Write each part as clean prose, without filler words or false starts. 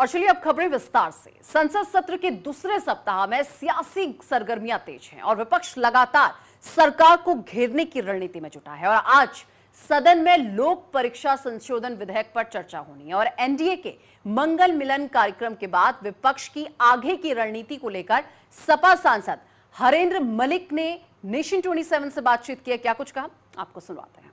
और चलिए अब खबरें विस्तार से। संसद सत्र के दूसरे सप्ताह में सियासी सरगर्मियां तेज हैं और विपक्ष लगातार सरकार को घेरने की रणनीति में जुटा है। और आज सदन में लोक परीक्षा संशोधन विधेयक पर चर्चा होनी है और एनडीए के मंगल मिलन कार्यक्रम के बाद विपक्ष की आगे की रणनीति को लेकर सपा सांसद हरेंद्र मलिक ने नेशन 27 से बातचीत की। क्या कुछ कहा, आपको सुनवाते हैं।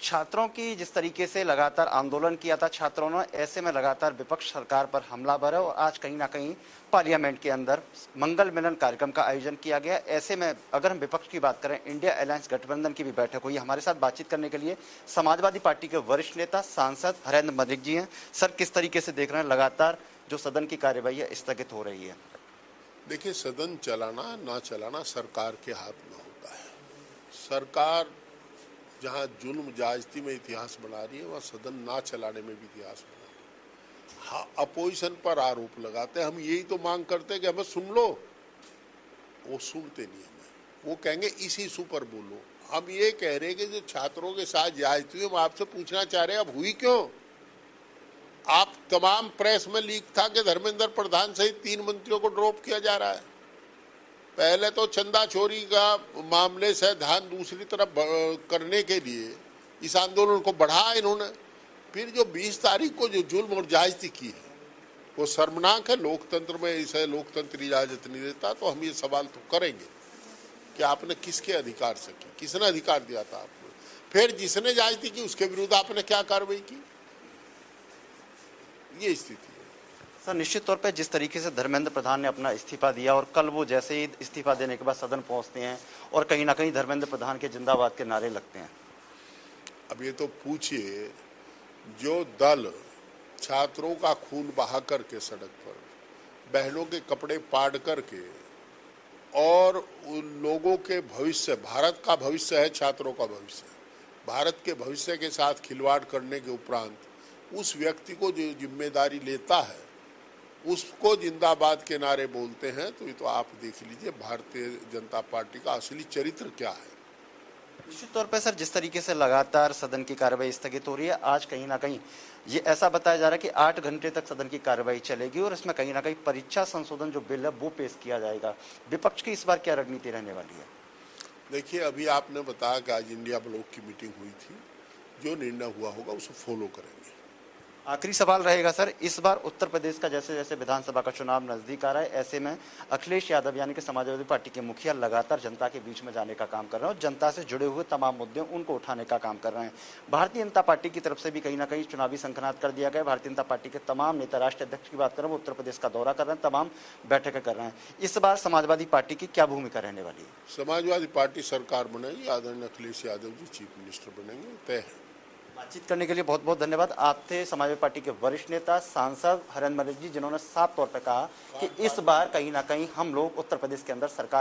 छात्रों की जिस तरीके से लगातार आंदोलन किया था छात्रों ने, ऐसे में लगातार विपक्ष सरकार पर हमलावर है और आज कहीं ना कहीं पार्लियामेंट के अंदर मंगल मिलन कार्यक्रम का आयोजन किया गया। ऐसे में अगर हम विपक्ष की बात करें, इंडिया अलायंस गठबंधन की भी बैठक हुई। हमारे साथ बातचीत करने के लिए समाजवादी पार्टी के वरिष्ठ नेता सांसद हरेंद्र मलिक जी हैं। सर, किस तरीके से देख रहे हैं लगातार जो सदन की कार्यवाही है स्थगित हो रही है? देखिए, सदन चलाना ना चलाना सरकार के हाथ में होता है। सरकार जहां जुल्म जायजती में इतिहास बना रही है, वहां सदन ना चलाने में भी इतिहास बना रही है। हाँ, अपोजिशन पर आरोप लगाते हैं। हम यही तो मांग करते हैं कि हमें सुन लो, वो सुनते नहीं हमें। वो कहेंगे इस इशू पर बोलो। हम ये कह रहे हैं कि जो छात्रों के साथ जायजती हुई, हम आपसे पूछना चाह रहे हैं अब हुई क्यों? आप तमाम प्रेस में लीक था कि धर्मेंद्र प्रधान सहित 3 मंत्रियों को ड्रॉप किया जा रहा है। पहले तो चंदा चोरी का मामले से ध्यान दूसरी तरफ करने के लिए इस आंदोलन को बढ़ाया इन्होंने। फिर जो 20 तारीख को जो जुल्म और जायजती की है वो शर्मनाक है। लोकतंत्र में इसे लोकतंत्र इजाजत नहीं देता। तो हम ये सवाल तो करेंगे कि आपने किसके अधिकार से की, किसने अधिकार दिया था आपको? फिर जिसने जायजती की उसके विरुद्ध आपने क्या कार्रवाई की? ये स्थिति है। सर, निश्चित तौर पे जिस तरीके से धर्मेंद्र प्रधान ने अपना इस्तीफा दिया और कल वो जैसे ही इस्तीफा देने के बाद सदन पहुंचते हैं और कहीं ना कहीं धर्मेंद्र प्रधान के जिंदाबाद के नारे लगते हैं। अब ये तो पूछिए, जो दल छात्रों का खून बहा करके सड़क पर, बहनों के कपड़े पाड़ करके और उन लोगों के भविष्य, भारत का भविष्य है छात्रों का भविष्य, भारत के भविष्य के साथ खिलवाड़ करने के उपरांत उस व्यक्ति को जो जिम्मेदारी लेता है उसको जिंदाबाद के नारे बोलते हैं, तो ये तो आप देख लीजिए भारतीय जनता पार्टी का असली चरित्र क्या है। निश्चित तौर पर सर, जिस तरीके से लगातार सदन की कार्रवाई स्थगित हो रही है, आज कहीं ना कहीं ये ऐसा बताया जा रहा है कि 8 घंटे तक सदन की कार्रवाई चलेगी और इसमें कहीं ना कहीं परीक्षा संशोधन जो बिल है वो पेश किया जाएगा। विपक्ष की इस बार क्या रणनीति रहने वाली है? देखिए, अभी आपने बताया कि आज इंडिया ब्लॉक की मीटिंग हुई थी। जो निर्णय हुआ होगा उसे फॉलो करेंगे। आखिरी सवाल रहेगा सर, इस बार उत्तर प्रदेश का जैसे जैसे विधानसभा का चुनाव नजदीक आ रहा है, ऐसे में अखिलेश यादव यानी कि समाजवादी पार्टी के मुखिया लगातार जनता के बीच में जाने का काम कर रहे हैं और जनता से जुड़े हुए तमाम मुद्दे उनको उठाने का काम कर रहे हैं। भारतीय जनता पार्टी की तरफ से भी कहीं ना कहीं चुनावी शंखनाद कर दिया गया। भारतीय जनता पार्टी के तमाम नेता, राष्ट्रीय अध्यक्ष की बात करें, वो उत्तर प्रदेश का दौरा कर रहे हैं, तमाम बैठकें कर रहे हैं। इस बार समाजवादी पार्टी की क्या भूमिका रहने वाली है? समाजवादी पार्टी सरकार बनेगी, आदरणीय अखिलेश यादव जी चीफ मिनिस्टर बनेंगे, तय है। बातचीत करने के लिए बहुत बहुत धन्यवाद। आप थे समाजवादी पार्टी के वरिष्ठ नेता सांसद हरेंद्र मलिक जी, जिन्होंने साफ तौर पर कहा कि इस बार कहीं ना कहीं हम लोग उत्तर प्रदेश के अंदर सरकार